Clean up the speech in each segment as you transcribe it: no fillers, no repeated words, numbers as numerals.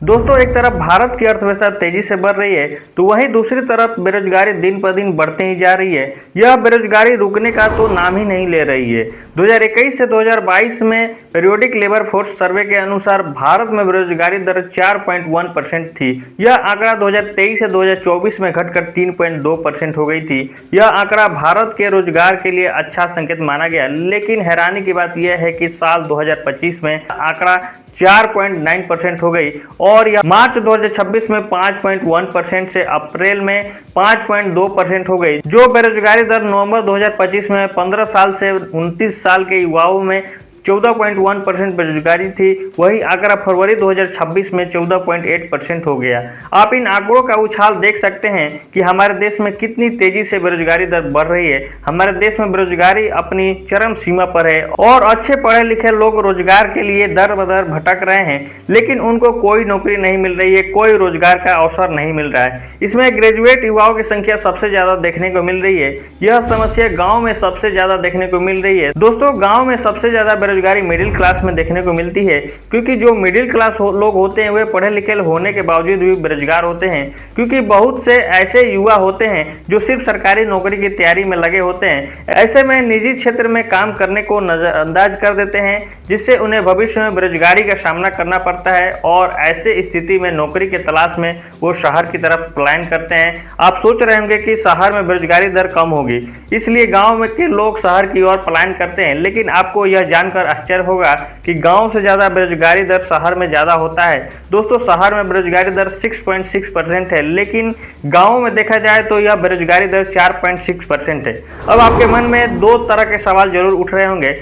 दोस्तों, एक तरफ भारत की अर्थव्यवस्था तेजी से बढ़ रही है तो वहीं दूसरी तरफ बेरोजगारी दिन पर दिन बढ़ते ही जा रही है। यह बेरोजगारी रुकने का तो नाम ही नहीं ले रही है। 2021 से 2022 में पीरियोडिक लेबर फोर्स सर्वे के अनुसार भारत में बेरोजगारी दर 4.1% थी। यह आंकड़ा 2023 से 2024 में घटकर 3.2% हो गई थी। यह आंकड़ा भारत के रोजगार के लिए अच्छा संकेत माना गया, लेकिन हैरानी की बात यह है कि साल 2025 में आंकड़ा 4.9% हो गई और यह मार्च 2026 में 5.1% से अप्रैल में 5.2% हो गई। जो बेरोजगारी दर नवंबर 2025 में 15 साल से 29 साल के युवाओं में 14.1% बेरोजगारी थी, वही आंकड़ा फरवरी 2026 में 14.8% हो गया। आप इन आंकड़ों का उछाल देख सकते हैं कि हमारे देश में कितनी तेजी से बेरोजगारी दर बढ़ रही है। हमारे देश में बेरोजगारी अपनी चरम सीमा पर है और अच्छे पढ़े लिखे लोग रोजगार के लिए दर बदर भटक रहे हैं, लेकिन उनको कोई नौकरी नहीं मिल रही है, कोई रोजगार का अवसर नहीं मिल रहा है। इसमें ग्रेजुएट युवाओं की संख्या सबसे ज्यादा देखने को मिल रही है। यह समस्या गाँव में सबसे ज्यादा देखने को मिल रही है। दोस्तों, गाँव में सबसे ज्यादा बेरोजगारी मिडिल क्लास में देखने को मिलती है, क्योंकि जो मिडिल क्लास लोग होते हैं वे पढ़े लिखे होने के बावजूद भी बेरोजगार होते हैं, क्योंकि बहुत से ऐसे युवा होते हैं जो सिर्फ सरकारी नौकरी की तैयारी में लगे होते हैं। ऐसे में निजी क्षेत्र में काम करने को नजरअंदाज कर देते हैं, जिससे उन्हें भविष्य में बेरोजगारी का सामना करना पड़ता है और ऐसे स्थिति में नौकरी की तलाश में वो शहर की तरफ पलायन करते हैं। आप सोच रहे होंगे कि शहर में बेरोजगारी दर कम होगी, इसलिए गाँव में के लोग शहर की ओर पलायन करते हैं, लेकिन आपको यह जानकर आश्चर्य होगा कि गांव से ज्यादा बेरोजगारी दर शहर में ज्यादा होता है। दोस्तों, शहर में बेरोजगारी दर 6.6% है, लेकिन गांव में देखा जाए तो यह बेरोजगारी दर 4.6% है। अब आपके मन में दो तरह के सवाल जरूर उठ रहे होंगे।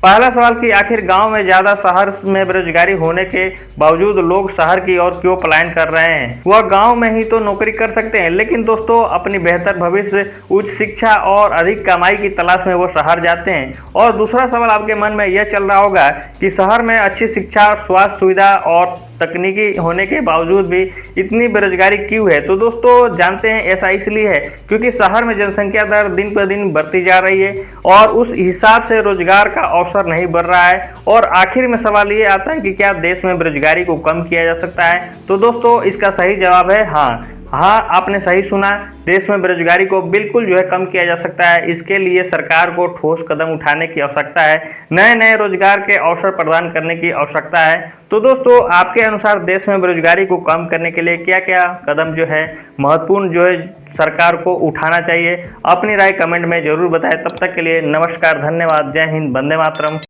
पहला सवाल कि आखिर गांव में ज्यादा शहर में बेरोजगारी होने के बावजूद लोग शहर की ओर क्यों पलायन कर रहे हैं? वह गांव में ही तो नौकरी कर सकते हैं, लेकिन दोस्तों अपनी बेहतर भविष्य, उच्च शिक्षा और अधिक कमाई की तलाश में वो शहर जाते हैं। और दूसरा सवाल आपके मन में यह चल रहा होगा कि शहर में अच्छी शिक्षा, स्वास्थ्य सुविधा और तकनीकी होने के बावजूद भी इतनी बेरोजगारी क्यों है? तो दोस्तों जानते हैं, ऐसा इसलिए है क्योंकि शहर में जनसंख्या दर दिन पर दिन बढ़ती जा रही है और उस हिसाब से रोजगार का अवसर नहीं बढ़ रहा है। और आखिर में सवाल ये आता है कि क्या देश में बेरोजगारी को कम किया जा सकता है? तो दोस्तों इसका सही जवाब है हाँ। हाँ, आपने सही सुना, देश में बेरोजगारी को बिल्कुल कम किया जा सकता है। इसके लिए सरकार को ठोस कदम उठाने की आवश्यकता है, नए नए रोजगार के अवसर प्रदान करने की आवश्यकता है। तो दोस्तों आपके अनुसार देश में बेरोजगारी को कम करने के लिए क्या क्या कदम महत्वपूर्ण सरकार को उठाना चाहिए? अपनी राय कमेंट में जरूर बताएं। तब तक के लिए नमस्कार, धन्यवाद, जय हिंद, वंदे मातरम।